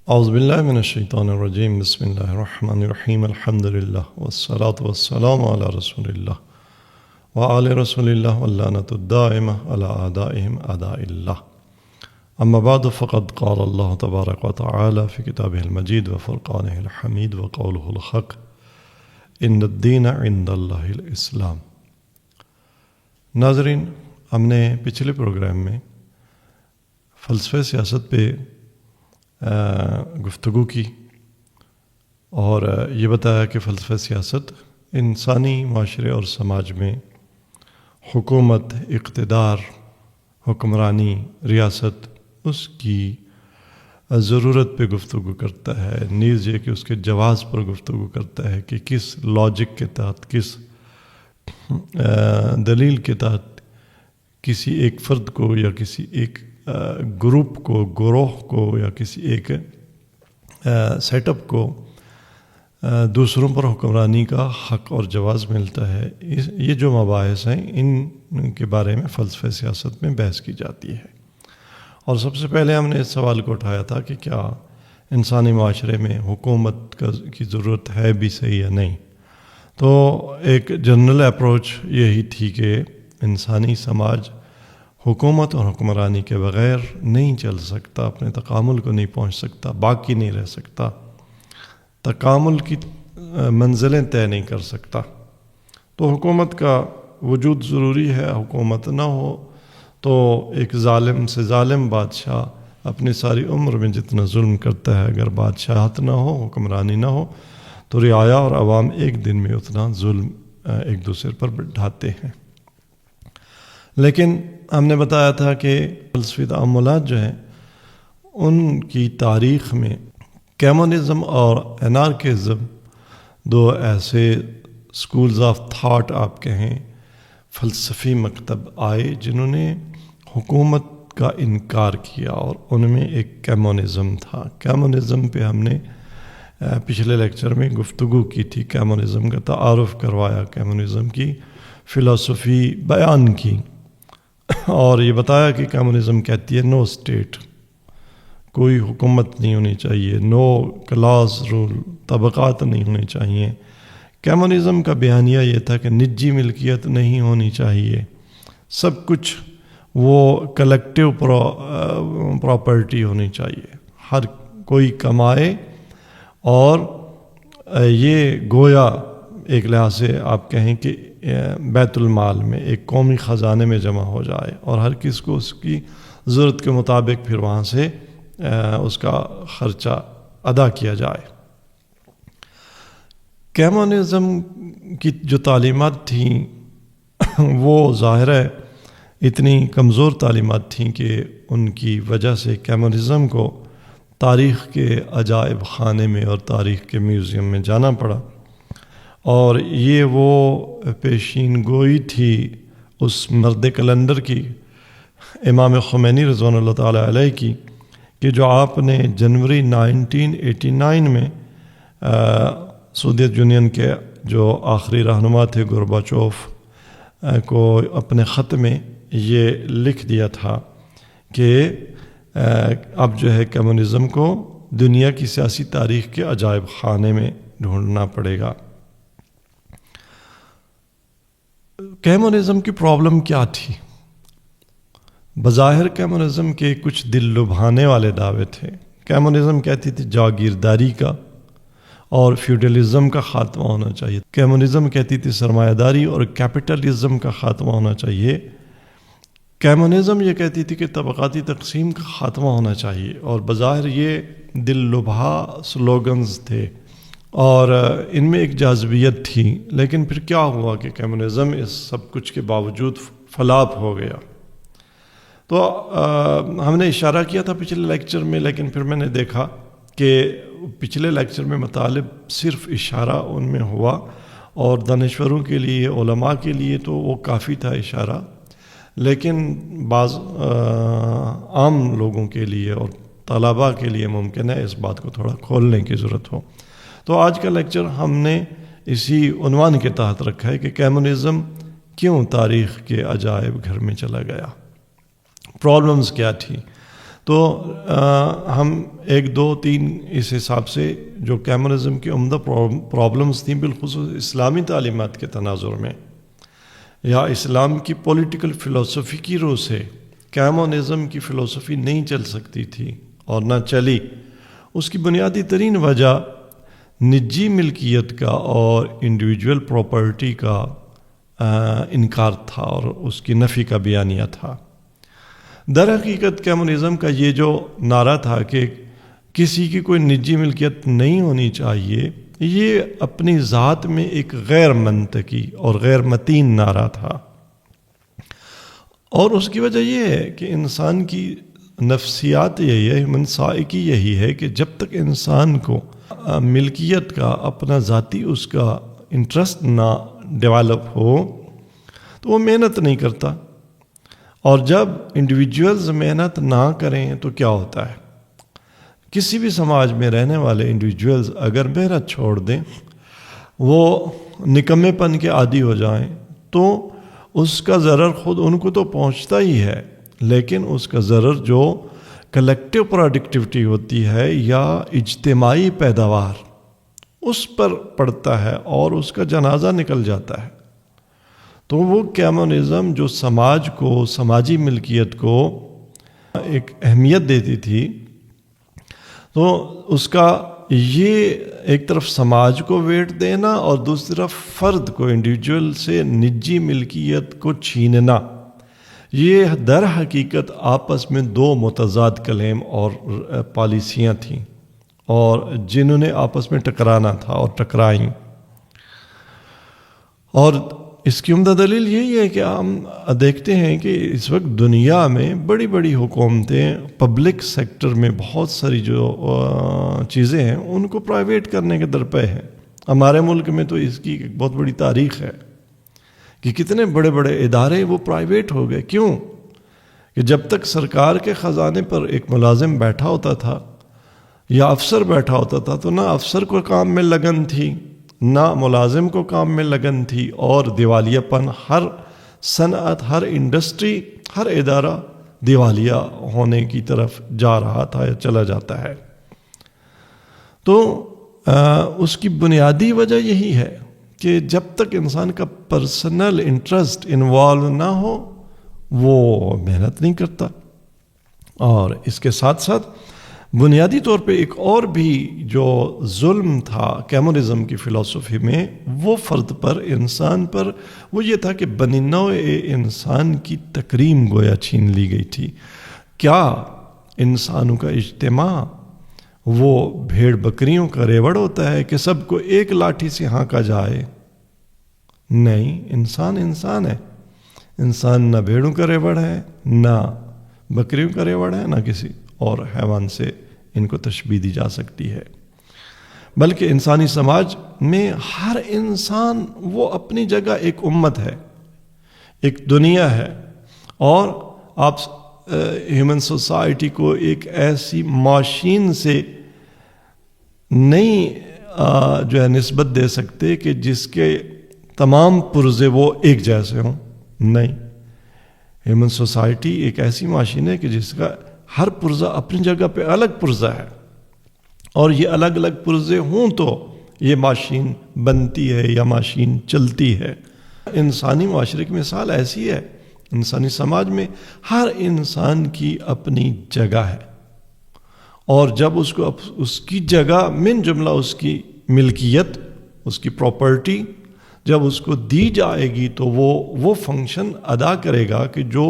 اعوذ باللہ من الشیطان الرجیم بسم اللہ الرحمن الرحیم الحمد للہ والصلاة والسلام علی رسول اللہ وآل رسول اللہ واللعنۃ الدائمہ علی اعدائہم اعداء اللہ اما بعد فقد قال اللہ تبارک وتعالی فی کتابہ المجید وفرقانہ الحمید وقولہ الحق ان الدین عند اللہ الاسلام۔ ناظرین، ہم نے پچھلے پروگرام میں فلسفہ سیاست پہ گفتگو کی اور یہ بتایا کہ فلسفہ سیاست انسانی معاشرے اور سماج میں حکومت، اقتدار، حکمرانی، ریاست، اس کی ضرورت پہ گفتگو کرتا ہے، نیز یہ کہ اس کے جواز پر گفتگو کرتا ہے کہ کس لاجک کے تحت، کس دلیل کے تحت کسی ایک فرد کو یا کسی ایک گروپ کو، گروہ کو یا کسی ایک سیٹ اپ کو دوسروں پر حکمرانی کا حق اور جواز ملتا ہے۔ یہ جو مباحث ہیں ان کے بارے میں فلسفہ سیاست میں بحث کی جاتی ہے، اور سب سے پہلے ہم نے اس سوال کو اٹھایا تھا کہ کیا انسانی معاشرے میں حکومت کی ضرورت ہے بھی صحیح یا نہیں۔ تو ایک جنرل اپروچ یہی تھی کہ انسانی سماج حکومت اور حکمرانی کے بغیر نہیں چل سکتا، اپنے تکامل کو نہیں پہنچ سکتا، باقی نہیں رہ سکتا، تکامل کی منزلیں طے نہیں کر سکتا۔ تو حکومت کا وجود ضروری ہے۔ حکومت نہ ہو تو ایک ظالم سے ظالم بادشاہ اپنی ساری عمر میں جتنا ظلم کرتا ہے، اگر بادشاہت نہ ہو، حکمرانی نہ ہو، تو رعایا اور عوام ایک دن میں اتنا ظلم ایک دوسرے پر ڈھاتے ہیں۔ لیکن ہم نے بتایا تھا کہ فلسفی تعاملات جو ہیں ان کی تاریخ میں کیمونزم اور انارکزم دو ایسے سکولز آف تھاٹ آپ کہیں، فلسفی مکتب آئے جنہوں نے حکومت کا انکار کیا، اور ان میں ایک کیمونزم تھا۔ کیمونزم پہ ہم نے پچھلے لیکچر میں گفتگو کی تھی، کیمونزم کا تعارف کروایا، کیمونزم کی فلسفی بیان کی، اور یہ بتایا کہ کمیونزم کہتی ہے نو اسٹیٹ، کوئی حکومت نہیں ہونی چاہیے، نو کلاس رول، طبقات نہیں ہونے چاہیے۔ کمیونزم کا بیانیہ یہ تھا کہ نجی ملکیت نہیں ہونی چاہیے، سب کچھ وہ کلیکٹیو پراپرٹی ہونی چاہیے، ہر کوئی کمائے، اور یہ گویا ایک لحاظ سے آپ کہیں کہ بیت المال میں، ایک قومی خزانے میں جمع ہو جائے، اور ہر کس کو اس کی ضرورت کے مطابق پھر وہاں سے اس کا خرچہ ادا کیا جائے۔ کمیونزم کی جو تعلیمات تھیں وہ ظاہر ہے اتنی کمزور تعلیمات تھیں کہ ان کی وجہ سے کمیونزم کو تاریخ کے عجائب خانے میں اور تاریخ کے میوزیم میں جانا پڑا، اور یہ وہ پیشین گوئی تھی اس مرد کلندر کی، امام خمینی رضوان اللہ تعالیٰ علیہ کی، کہ جو آپ نے جنوری 1989 میں سوویت یونین کے جو آخری رہنما تھے گورباچوف کو اپنے خط میں یہ لکھ دیا تھا کہ اب جو ہے کمیونزم کو دنیا کی سیاسی تاریخ کے عجائب خانے میں ڈھونڈنا پڑے گا۔ کمیونزم کی پرابلم کیا تھی؟ بظاہر کمیونزم کے کچھ دل لبھانے والے دعوے تھے۔ کمیونزم کہتی تھی جاگیرداری کا اور فیوڈلزم کا خاتمہ ہونا چاہیے۔ کمیونزم کہتی تھی سرمایہ داری اور کیپٹلزم کا خاتمہ ہونا چاہیے۔ کمیونزم یہ کہتی تھی کہ طبقاتی تقسیم کا خاتمہ ہونا چاہیے، اور بظاہر یہ دل لبھا سلوگنز تھے اور ان میں ایک جاذبیت تھی۔ لیکن پھر کیا ہوا کہ کمیونزم اس سب کچھ کے باوجود فلاپ ہو گیا۔ تو ہم نے اشارہ کیا تھا پچھلے لیکچر میں، لیکن پھر میں نے دیکھا کہ پچھلے لیکچر میں مطالب صرف اشارہ ان میں ہوا، اور دانشوروں کے لیے، علماء کے لیے تو وہ کافی تھا اشارہ، لیکن بعض عام لوگوں کے لیے اور طلباء کے لیے ممکن ہے اس بات کو تھوڑا کھولنے کی ضرورت ہو۔ تو آج کا لیکچر ہم نے اسی عنوان کے تحت رکھا ہے کہ کمیونزم کیوں تاریخ کے عجائب گھر میں چلا گیا، پرابلمز کیا تھی۔ تو ہم 1 2 3 اس حساب سے جو کمیونزم کی عمدہ پرابلمز تھیں بالخصوص اسلامی تعلیمات کے تناظر میں یا اسلام کی پولیٹیکل فلسفی کی روح سے کمیونزم کی فلسفی نہیں چل سکتی تھی اور نہ چلی. اس کی بنیادی ترین وجہ نجی ملکیت کا اور انڈیویجول پراپرٹی کا انکار تھا اور اس کی نفی کا بیانیہ تھا. در حقیقت کمیونزم کا یہ جو نعرہ تھا کہ کسی کی کوئی نجی ملکیت نہیں ہونی چاہیے، یہ اپنی ذات میں ایک غیر منطقی اور غیر متین نعرہ تھا. اور اس کی وجہ یہ ہے کہ انسان کی نفسیات یہی ہے، ہیومن سائیکی یہی ہے کہ جب تک انسان کو ملکیت کا اپنا ذاتی اس کا انٹرسٹ نہ ڈیولپ ہو تو وہ محنت نہیں کرتا. اور جب انڈیویجولز محنت نہ کریں تو کیا ہوتا ہے؟ کسی بھی سماج میں رہنے والے انڈیویجولز اگر محنت چھوڑ دیں، وہ نکمے پن کے عادی ہو جائیں، تو اس کا ضرر خود ان کو تو پہنچتا ہی ہے، لیکن اس کا ضرر جو کلیکٹیو پروڈکٹیوٹی ہوتی ہے یا اجتماعی پیداوار، اس پر پڑتا ہے اور اس کا جنازہ نکل جاتا ہے. تو وہ کمیونزم جو سماج کو، سماجی ملکیت کو ایک اہمیت دیتی تھی، تو اس کا یہ ایک طرف سماج کو ویٹ دینا اور دوسری طرف فرد کو، انڈیویجول سے نجی ملکیت کو چھیننا، یہ در حقیقت آپس میں 2 متضاد کلیم اور پالیسیاں تھیں اور جنہوں نے آپس میں ٹکرانا تھا اور ٹکرائیں. اور اس کی عمدہ دلیل یہی ہے کہ ہم دیکھتے ہیں کہ اس وقت دنیا میں بڑی بڑی حکومتیں پبلک سیکٹر میں بہت ساری جو چیزیں ہیں ان کو پرائیویٹ کرنے کے درپے ہیں. ہمارے ملک میں تو اس کی ایک بہت بڑی تاریخ ہے کہ کتنے بڑے بڑے ادارے وہ پرائیویٹ ہو گئے. کیوں؟ کہ جب تک سرکار کے خزانے پر ایک ملازم بیٹھا ہوتا تھا یا افسر بیٹھا ہوتا تھا تو نہ افسر کو کام میں لگن تھی، نہ ملازم کو کام میں لگن تھی، اور دیوالیہ پن، ہر صنعت، ہر انڈسٹری، ہر ادارہ دیوالیہ ہونے کی طرف جا رہا تھا یا چلا جاتا ہے. تو اس کی بنیادی وجہ یہی ہے کہ جب تک انسان کا پرسنل انٹرسٹ انوالو نہ ہو وہ محنت نہیں کرتا. اور اس کے ساتھ ساتھ بنیادی طور پہ ایک اور بھی جو ظلم تھا کمیونزم کی فلسفی میں، وہ فرد پر، انسان پر، وہ یہ تھا کہ بنی نوع انسان کی تکریم گویا چھین لی گئی تھی. کیا انسانوں کا اجتماع وہ بھیڑ بکریوں کا ریوڑ ہوتا ہے کہ سب کو ایک لاٹھی سے ہانکا جائے؟ نہیں، انسان انسان ہے. انسان نہ بھیڑوں کا ریوڑ ہے، نہ بکریوں کا ریوڑ ہے، نہ کسی اور حیوان سے ان کو تشبیہ دی جا سکتی ہے. بلکہ انسانی سماج میں ہر انسان وہ اپنی جگہ ایک امت ہے، ایک دنیا ہے. اور آپ ہیومن سوسائٹی کو ایک ایسی ماشین سے نہیں جو ہے نسبت دے سکتے کہ جس کے تمام پرزے وہ ایک جیسے ہوں. نہیں، ہیومن سوسائٹی ایک ایسی ماشین ہے کہ جس کا ہر پرزہ اپنی جگہ پہ الگ پرزہ ہے، اور یہ الگ الگ پرزے ہوں تو یہ ماشین بنتی ہے یا ماشین چلتی ہے. انسانی معاشرے کی مثال ایسی ہے، انسانی سماج میں ہر انسان کی اپنی جگہ ہے، اور جب اس کو اس کی جگہ من جملہ اس کی ملکیت، اس کی پراپرٹی جب اس کو دی جائے گی تو وہ فنکشن ادا کرے گا کہ جو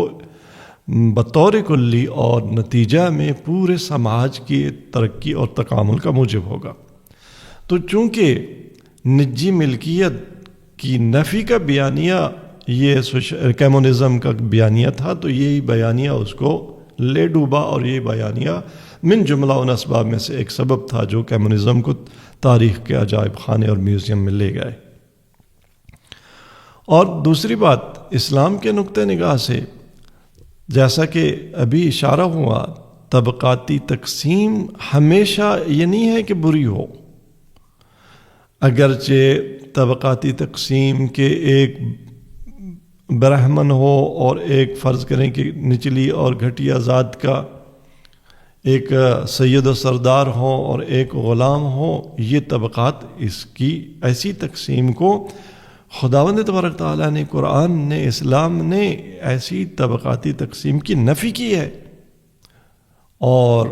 بطور کلی اور نتیجہ میں پورے سماج کی ترقی اور تکامل کا موجب ہوگا. تو چونکہ نجی ملکیت کی نفی کا بیانیہ یہ کمیونزم کا بیانیہ تھا، تو یہی بیانیہ اس کو لے ڈوبا، اور یہ بیانیہ من جملہ ان اسباب میں سے ایک سبب تھا جو کمیونزم کو تاریخ کے عجائب خانے اور میوزیم میں لے گئے. اور دوسری بات، اسلام کے نقطہ نگاہ سے جیسا کہ ابھی اشارہ ہوا، طبقاتی تقسیم ہمیشہ یہ نہیں ہے کہ بری ہو. اگرچہ طبقاتی تقسیم کے ایک برہمن ہو اور ایک فرض کریں کہ نچلی اور گھٹیا ذات کا ایک سید و سردار ہو اور ایک غلام ہو، یہ طبقات، اس کی ایسی تقسیم کو خداوند تبارک تعالیٰ نے، قرآن نے، اسلام نے ایسی طبقاتی تقسیم کی نفی کی ہے. اور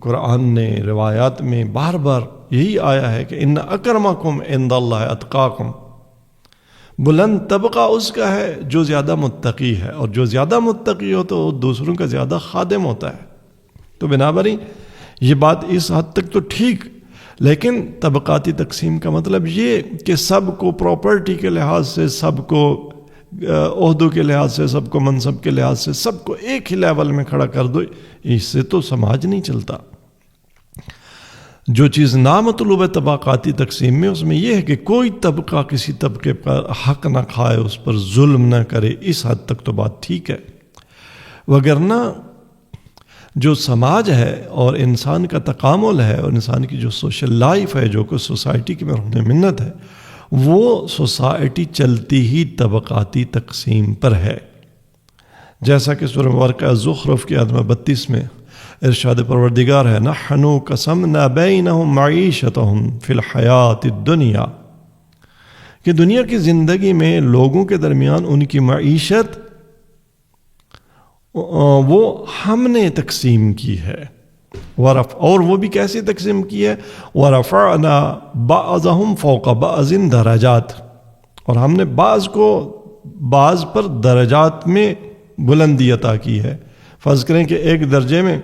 قرآن نے روایات میں بار بار یہی آیا ہے کہ ان اکرمکم عند اللہ اتقاکم، بلند طبقہ اس کا ہے جو زیادہ متقی ہے، اور جو زیادہ متقی ہو تو دوسروں کا زیادہ خادم ہوتا ہے. تو بنابراً یہ بات اس حد تک تو ٹھیک، لیکن طبقاتی تقسیم کا مطلب یہ کہ سب کو پراپرٹی کے لحاظ سے، سب کو عہدوں کے لحاظ سے، سب کو منصب کے لحاظ سے، سب کو ایک ہی لیول میں کھڑا کر دو، اس سے تو سماج نہیں چلتا. جو چیز نامطلوب ہے طبقاتی تقسیم میں، اس میں یہ ہے کہ کوئی طبقہ کسی طبقے پر حق نہ کھائے، اس پر ظلم نہ کرے. اس حد تک تو بات ٹھیک ہے، وگرنہ جو سماج ہے اور انسان کا تکامل ہے اور انسان کی جو سوشل لائف ہے، جو کہ سوسائٹی کی مرہون منت ہے، وہ سوسائٹی چلتی ہی طبقاتی تقسیم پر ہے. جیسا کہ سورہ مبارکہ زخرف کی آیت 32 میں ارشاد پروردگار ہے، نحن قسمنا بینہم معیشتہم فی الحیات الدنیا، کہ دنیا کی زندگی میں لوگوں کے درمیان ان کی معیشت وہ ہم نے تقسیم کی ہے. اور وہ بھی کیسی تقسیم کی ہے؟ وَرَفَعْنَا بَعْضَهُمْ فَوْقَ بَعْضٍ درجات، اور ہم نے بعض کو بعض پر درجات میں بلندی عطا کی ہے. فرض کریں کہ ایک درجے میں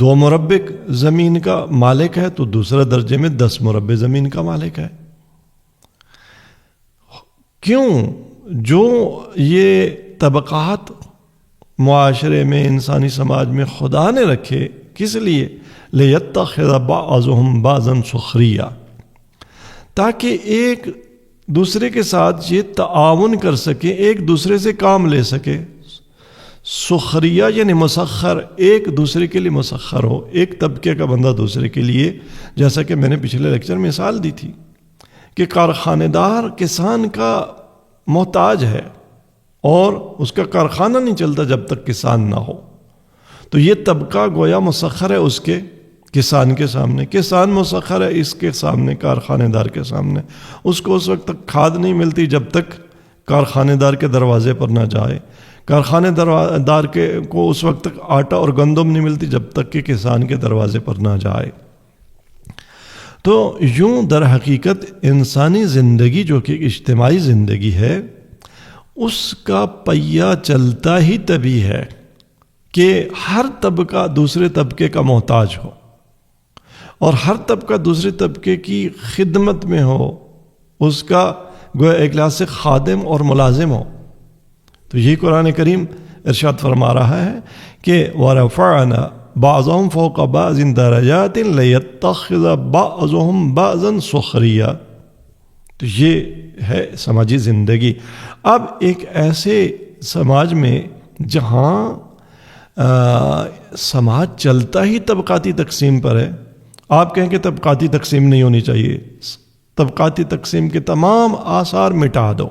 2 مربع زمین کا مالک ہے تو دوسرا درجے میں 10 مربع زمین کا مالک ہے. کیوں؟ جو یہ طبقات معاشرے میں، انسانی سماج میں خدا نے رکھے، کس لیے؟ لِيَتَّخِذَ بَعْضُهُمْ بَعْضًا سُخْرِيًّا، تاکہ ایک دوسرے کے ساتھ یہ تعاون کر سکے، ایک دوسرے سے کام لے سکے. سخریہ یعنی مسخر، ایک دوسرے کے لیے مسخر ہو، ایک طبقے کا بندہ دوسرے کے لیے. جیسا کہ میں نے پچھلے لیکچر میں مثال دی تھی کہ کارخانہ دار کسان کا محتاج ہے اور اس کا کارخانہ نہیں چلتا جب تک کسان نہ ہو. تو یہ طبقہ گویا مسخر ہے اس کے کسان کے سامنے، کسان مسخر ہے اس کے سامنے، کارخانہ دار کے سامنے. اس کو اس وقت تک کھاد نہیں ملتی جب تک کارخانہ دار کے دروازے پر نہ جائے، کارخانہ دار کو اس وقت تک آٹا اور گندم نہیں ملتی جب تک کہ کسان کے دروازے پر نہ جائے. تو یوں در حقیقت انسانی زندگی جو کہ اجتماعی زندگی ہے، اس کا پہیہ چلتا ہی تبھی ہے کہ ہر طبقہ دوسرے طبقے کا محتاج ہو، اور ہر طبقہ دوسرے طبقے کی خدمت میں ہو، اس کا گویا ایک لحاظ سے خادم اور ملازم ہو. تو یہ قرآن کریم ارشاد فرما رہا ہے کہ وَرَفَعْنَا بَعْضَهُمْ فَوْقَ بَعْضٍ دَرَجَاتٍ لِيَتَّخِذَ بَعْضُهُمْ بَعْضًا سُخْرِيًّا. تو یہ ہے سماجی زندگی. اب ایک ایسے سماج میں جہاں سماج چلتا ہی طبقاتی تقسیم پر ہے، آپ کہیں کہ طبقاتی تقسیم نہیں ہونی چاہیے، طبقاتی تقسیم کے تمام آثار مٹا دو،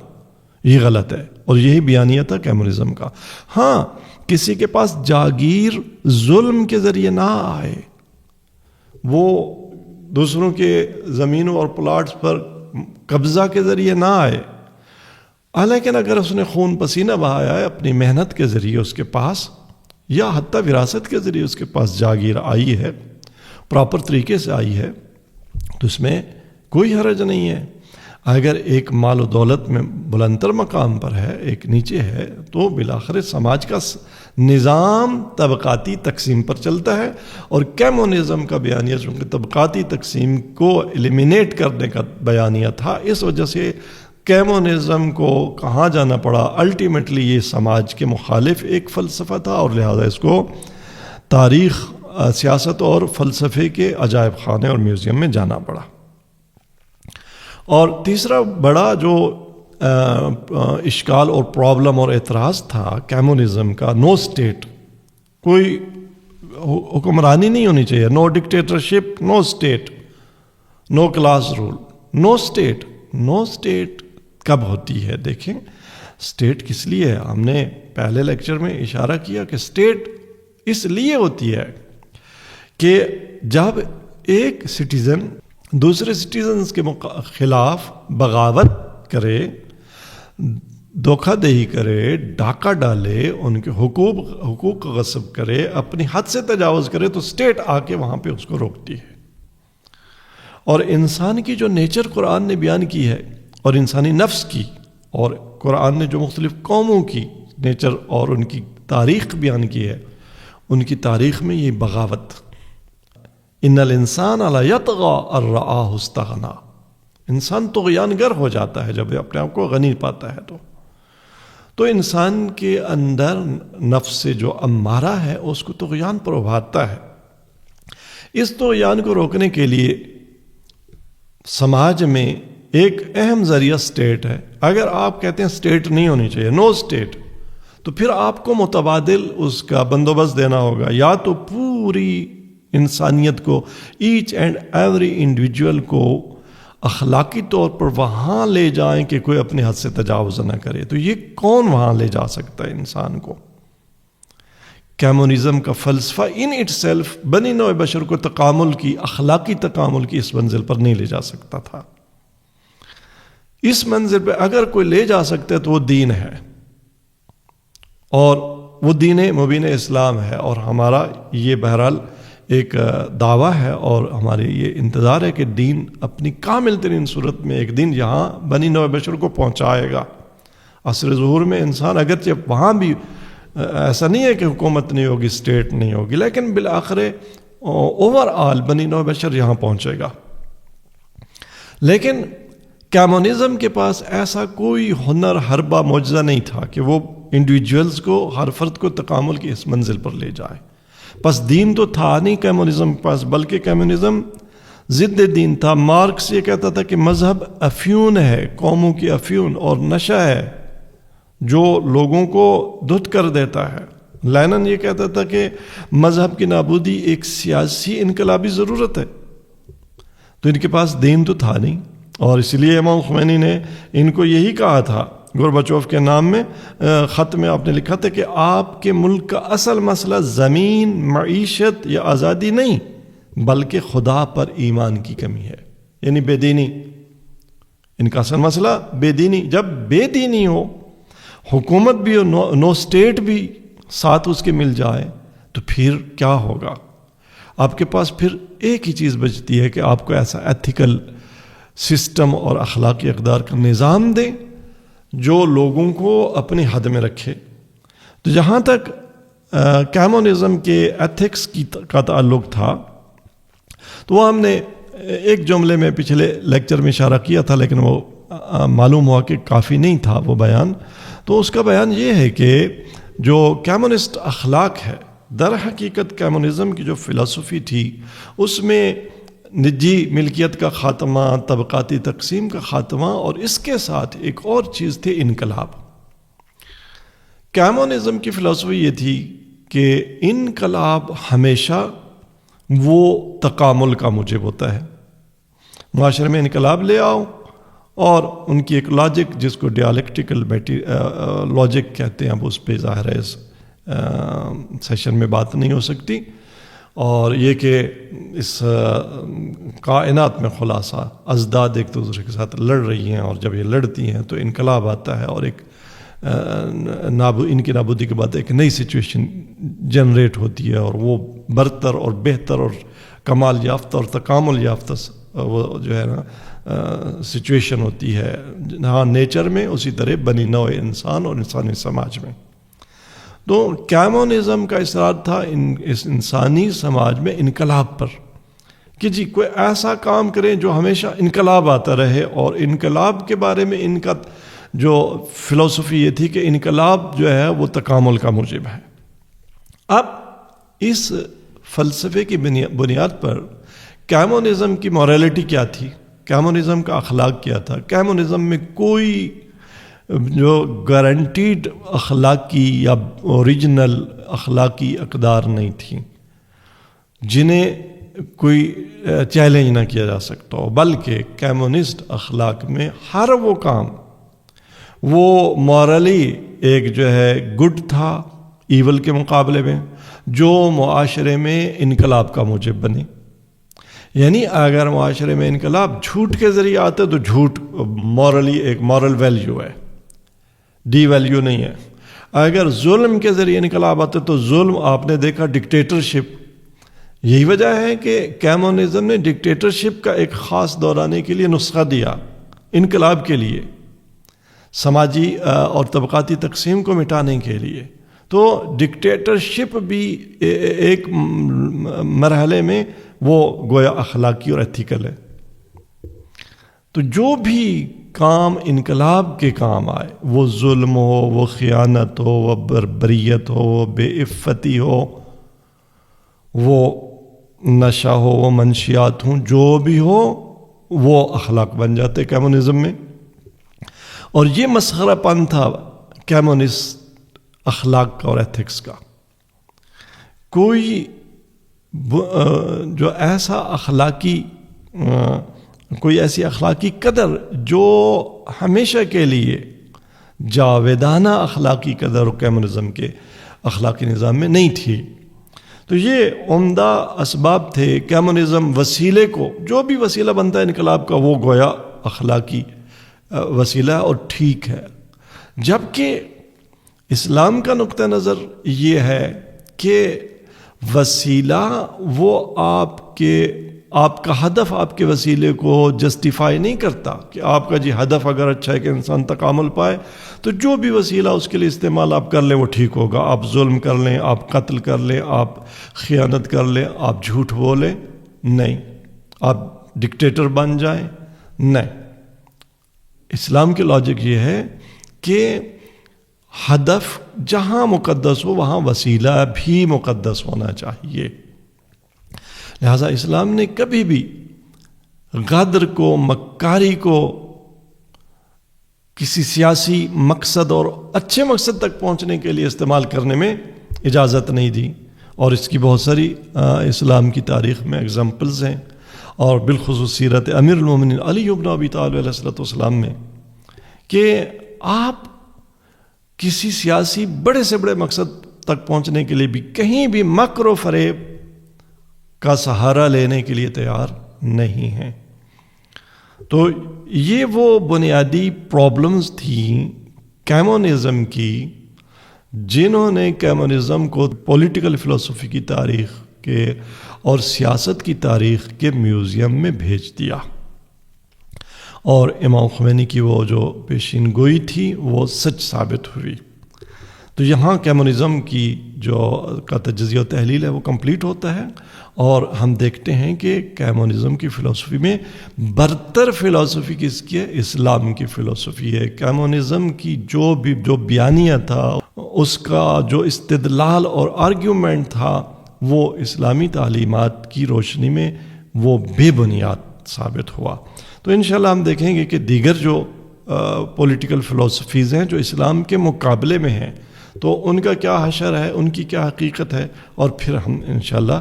یہ غلط ہے. اور یہی بیانیہ تھا کمیونزم کا. ہاں، کسی کے پاس جاگیر ظلم کے ذریعے نہ آئے، وہ دوسروں کے زمینوں اور پلاٹس پر قبضہ کے ذریعے نہ آئے، لیکن اگر اس نے خون پسینہ بہایا ہے اپنی محنت کے ذریعے اس کے پاس، یا حتیٰ وراثت کے ذریعے اس کے پاس جاگیر آئی ہے، پراپر طریقے سے آئی ہے، تو اس میں کوئی حرج نہیں ہے. اگر ایک مال و دولت میں بلندتر مقام پر ہے، ایک نیچے ہے، تو بالآخر سماج کا نظام طبقاتی تقسیم پر چلتا ہے. اور کمیونزم کا بیانیہ چونکہ طبقاتی تقسیم کو ایلیمینیٹ کرنے کا بیانیہ تھا، اس وجہ سے کمیونزم کو کہاں جانا پڑا. الٹیمیٹلی یہ سماج کے مخالف ایک فلسفہ تھا، اور لہذا اس کو تاریخ، سیاست اور فلسفے کے عجائب خانے اور میوزیم میں جانا پڑا. اور تیسرا بڑا جو اشکال اور پرابلم اور اعتراض تھا کمیونزم کا، نو اسٹیٹ، کوئی حکمرانی نہیں ہونی چاہیے، نو ڈکٹیٹرشپ، نو اسٹیٹ، نو کلاس رول، نو اسٹیٹ. نو اسٹیٹ کب ہوتی ہے؟ دیکھیں، اسٹیٹ کس لیے ہے؟ ہم نے پہلے لیکچر میں اشارہ کیا کہ اسٹیٹ اس لیے ہوتی ہے کہ جب ایک سٹیزن دوسرے سٹیزنز کے خلاف بغاوت کرے، دھوکہ دہی کرے، ڈاکہ ڈالے، ان کے حقوق غصب کرے، اپنی حد سے تجاوز کرے، تو اسٹیٹ آ کے وہاں پہ اس کو روکتی ہے۔ اور انسان کی جو نیچر قرآن نے بیان کی ہے، اور انسانی نفس کی، اور قرآن نے جو مختلف قوموں کی نیچر اور ان کی تاریخ بیان کی ہے، ان کی تاریخ میں یہ بغاوت، ان الانسان لیطغی ان رآہ استغنی، انسان طغیان گر ہو جاتا ہے جب اپنے آپ کو غنی پاتا ہے۔ تو انسان کے اندر نفس سے جو امارہ ہے اس کو طغیان پر ابھارتا ہے۔ اس طغیان کو روکنے کے لیے سماج میں ایک اہم ذریعہ اسٹیٹ ہے۔ اگر آپ کہتے ہیں اسٹیٹ نہیں ہونی چاہیے، نو اسٹیٹ، تو پھر آپ کو متبادل اس کا بندوبست دینا ہوگا، یا تو پوری انسانیت کو، ایچ اینڈ ایوری انڈیویجول کو اخلاقی طور پر وہاں لے جائیں کہ کوئی اپنے حد سے تجاوز نہ کرے۔ تو یہ کون وہاں لے جا سکتا ہے انسان کو؟ کمیونزم کا فلسفہ ان اٹ سیلف بنی نوع بشر کو تکامل کی، اخلاقی تکامل کی اس منزل پر نہیں لے جا سکتا تھا۔ اس منزل پہ اگر کوئی لے جا سکتا ہے تو وہ دین ہے، اور وہ دین مبین اسلام ہے، اور ہمارا یہ بہرحال ایک دعویٰ ہے اور ہمارے یہ انتظار ہے کہ دین اپنی کامل ترین صورت میں ایک دن یہاں بنی نوع بشر کو پہنچائے گا۔ عصر ظہور میں انسان اگرچہ وہاں بھی ایسا نہیں ہے کہ حکومت نہیں ہوگی، اسٹیٹ نہیں ہوگی، لیکن بالآخر اوور آل بنی نوع بشر یہاں پہنچے گا۔ لیکن کمیونزم کے پاس ایسا کوئی ہنر، حربہ، معجزہ نہیں تھا کہ وہ انڈیویجولز کو، ہر فرد کو تکامل کی اس منزل پر لے جائے۔ پس دین تو تھا نہیں کمیونزم کے پاس، بلکہ کمیونزم ضد دین تھا۔ مارکس یہ کہتا تھا کہ مذہب افیون ہے، قوموں کی افیون اور نشہ ہے جو لوگوں کو دھت کر دیتا ہے۔ لینن یہ کہتا تھا کہ مذہب کی نابودی ایک سیاسی انقلابی ضرورت ہے۔ تو ان کے پاس دین تو تھا نہیں، اور اس لیے امام خمینی نے ان کو یہی کہا تھا، گورباچوف کے نام میں خط میں آپ نے لکھا تھا کہ آپ کے ملک کا اصل مسئلہ زمین، معیشت یا آزادی نہیں، بلکہ خدا پر ایمان کی کمی ہے، یعنی بے دینی۔ ان کا اصل مسئلہ بے دینی۔ جب بے دینی ہو، حکومت بھی ہو، نو اسٹیٹ بھی ساتھ اس کے مل جائے، تو پھر کیا ہوگا؟ آپ کے پاس پھر ایک ہی چیز بچتی ہے کہ آپ کو ایسا ایتھیکل سسٹم اور اخلاقی اقدار کا نظام دیں جو لوگوں کو اپنی حد میں رکھے۔ تو جہاں تک کمیونزم کے ایتھکس کا تعلق تھا، تو وہ ہم نے ایک جملے میں پچھلے لیکچر میں اشارہ کیا تھا، لیکن وہ معلوم ہوا کہ کافی نہیں تھا وہ بیان۔ تو اس کا بیان یہ ہے کہ جو کمیونسٹ اخلاق ہے، در حقیقت کمیونزم کی جو فلسفی تھی، اس میں نجی ملکیت کا خاتمہ، طبقاتی تقسیم کا خاتمہ، اور اس کے ساتھ ایک اور چیز تھی انقلاب۔ کمیونزم کی فلسفی یہ تھی کہ انقلاب ہمیشہ وہ تکامل کا موجب ہوتا ہے۔ معاشرے میں انقلاب لے آؤ، اور ان کی ایک لاجک جس کو ڈیالیکٹیکل لاجک کہتے ہیں، اب اس پہ ظاہر ہے اس سیشن میں بات نہیں ہو سکتی، اور یہ کہ اس کائنات میں خلاصہ ازداد ایک دوسرے کے ساتھ لڑ رہی ہیں، اور جب یہ لڑتی ہیں تو انقلاب آتا ہے، اور ایک ان کی نابودی کے بعد ایک نئی سچویشن جنریٹ ہوتی ہے، اور وہ برتر اور بہتر اور کمال یافتہ اور تکامل یافتہ وہ جو ہے نا سچویشن ہوتی ہے، ہاں نیچر میں، اسی طرح بنی نوع انسان اور انسانی سماج میں۔ تو کمیونزم کا اصرار تھا اس انسانی سماج میں انقلاب پر، کہ جی کوئی ایسا کام کریں جو ہمیشہ انقلاب آتا رہے، اور انقلاب کے بارے میں ان کا جو فلسفی یہ تھی کہ انقلاب جو ہے وہ تکامل کا موجب ہے۔ اب اس فلسفے کی بنیاد پر کمیونزم کی موریلٹی کیا تھی، کمیونزم کا اخلاق کیا تھا؟ کمیونزم میں کوئی جو گارنٹیڈ اخلاقی یا اوریجنل اخلاقی اقدار نہیں تھیں جنہیں کوئی چیلنج نہ کیا جا سکتا ہو، بلکہ کمیونسٹ اخلاق میں ہر وہ کام وہ مورلی ایک جو ہے گڈ تھا ایول کے مقابلے میں، جو معاشرے میں انقلاب کا موجب بنے. یعنی اگر معاشرے میں انقلاب جھوٹ کے ذریعے آتے تو جھوٹ مورلی ایک مورل ویلیو ہے، ڈی ویلیو نہیں ہے. اگر ظلم کے ذریعے انقلاب آتے تو ظلم، آپ نے دیکھا ڈکٹیٹرشپ. یہی وجہ ہے کہ کمیونزم نے ڈکٹیٹرشپ کا ایک خاص دور کے لیے نسخہ دیا انقلاب کے لیے، سماجی اور طبقاتی تقسیم کو مٹانے کے لیے. تو ڈکٹیٹرشپ بھی ایک مرحلے میں وہ گویا اخلاقی اور ایتھیکل ہے. تو جو بھی کام انقلاب کے کام آئے، وہ ظلم ہو، وہ خیانت ہو، وہ بربریت ہو، وہ بے عفتی ہو، وہ نشہ ہو، وہ منشیات ہوں، جو بھی ہو وہ اخلاق بن جاتے کمیونزم میں. اور یہ مسخرہ پن تھا کمیونسٹ اخلاق کا اور ایتھکس کا. کوئی جو ایسا اخلاقی کوئی ایسی اخلاقی قدر جو ہمیشہ کے لیے جاویدانہ اخلاقی قدر کمیونزم کے اخلاقی نظام میں نہیں تھی. تو یہ عمدہ اسباب تھے. کمیونزم وسیلے کو، جو بھی وسیلہ بنتا ہے انقلاب کا، وہ گویا اخلاقی وسیلہ اور ٹھیک ہے. جبکہ اسلام کا نقطہ نظر یہ ہے کہ وسیلہ وہ آپ کا ہدف آپ کے وسیلے کو جسٹیفائی نہیں کرتا. کہ آپ کا ہدف اگر اچھا ہے کہ انسان تکامل پائے تو جو بھی وسیلہ اس کے لیے استعمال آپ کر لیں وہ ٹھیک ہوگا. آپ ظلم کر لیں، آپ قتل کر لیں، آپ خیانت کر لیں، آپ جھوٹ بولیں، نہیں. آپ ڈکٹیٹر بن جائیں، نہیں. اسلام کی لاجک یہ ہے کہ ہدف جہاں مقدس ہو وہاں وسیلہ بھی مقدس ہونا چاہیے. لہذا اسلام نے کبھی بھی غدر کو، مکاری کو کسی سیاسی مقصد اور اچھے مقصد تک پہنچنے کے لیے استعمال کرنے میں اجازت نہیں دی. اور اس کی بہت ساری اسلام کی تاریخ میں اگزامپلز ہیں، اور بالخصوص سیرت امیر المومنین علی بن ابی طالب علیہ السلام میں، کہ آپ کسی سیاسی بڑے سے بڑے مقصد تک پہنچنے کے لیے بھی کہیں بھی مکر و فریب کا سہارا لینے کے لیے تیار نہیں ہیں. تو یہ وہ بنیادی پرابلمز تھیں کمیونزم کی، جنہوں نے کمیونزم کو پولیٹیکل فلسفی کی تاریخ کے اور سیاست کی تاریخ کے میوزیم میں بھیج دیا. اور امام خمینی کی وہ جو پیشین گوئی تھی وہ سچ ثابت ہوئی. تو یہاں کمیونزم کی جو کا تجزیہ و تحلیل ہے وہ کمپلیٹ ہوتا ہے، اور ہم دیکھتے ہیں کہ کمیونزم کی فلسفی میں برتر فلسفی کس کی ہے؟ اسلام کی فلسفی ہے. کمیونزم کی جو بیانیہ تھا، اس کا جو استدلال اور آرگیومنٹ تھا، وہ اسلامی تعلیمات کی روشنی میں وہ بے بنیاد ثابت ہوا. تو انشاءاللہ ہم دیکھیں گے کہ دیگر جو پولیٹیکل فلسفیز ہیں جو اسلام کے مقابلے میں ہیں، تو ان کا کیا حشر ہے، ان کی کیا حقیقت ہے، اور پھر ہم انشاءاللہ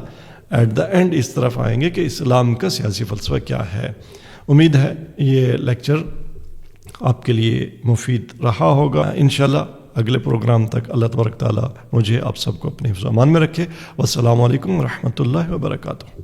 ایٹ دا اینڈ اس طرف آئیں گے کہ اسلام کا سیاسی فلسفہ کیا ہے. امید ہے یہ لیکچر آپ کے لیے مفید رہا ہوگا. انشاءاللہ اگلے پروگرام تک اللہ تبارک تعالیٰ مجھے آپ سب کو اپنے حفظ و امان میں رکھے. والسلام علیکم ورحمۃ اللہ وبرکاتہ.